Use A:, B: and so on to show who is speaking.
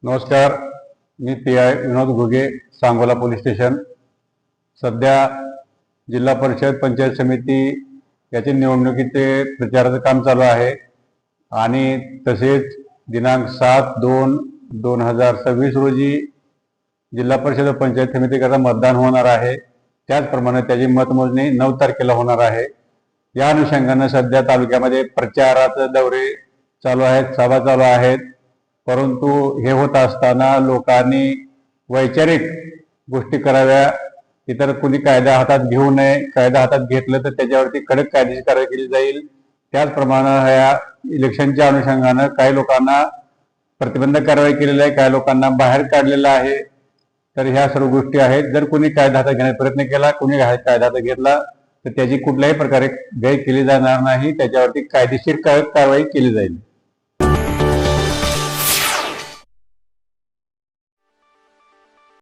A: नमस्कार, मी पी.आय. विनोद Ghuge, Sangola police station. सध्या जिल्हा परिषद पंचायत समिती याचे निवडणुकीचे प्रचाराचं काम चालू आहे आणि तसेच दिनांक 7/2/2026 रोजी जिल्हा परिषद व पंचायत समितीकरता मतदान होणार आहे. त्याचप्रमाणे त्याची मतमोजणी 9 तारखेला होणार आहे. या अनुषंगाने सध्या तालुक्यामध्ये प्रचाराचे दौरे चालू आहेत, सभा चालू आहेत. परंतु हे होत असताना लोकांनी वैचारिक गोष्टी कराव्या, इतर कुणी कायदा हातात घेऊ नये. कायदा हातात घेतलं तर त्याच्यावरती कडक कायदेशीर कारवाई केली जाईल. त्याचप्रमाणे या इलेक्शनच्या अनुषंगानं काही लोकांना प्रतिबंधक कारवाई केलेली आहे, काही लोकांना बाहेर काढलेलं आहे. तर ह्या सर्व गोष्टी आहेत. जर कोणी कायदा हातात घेण्याचा प्रयत्न केला, कोणी कायदा हातात घेतला तर त्याची कुठल्याही प्रकारे गय केली जाणार नाही. त्याच्यावरती कायदेशीर कारवाई केली जाईल.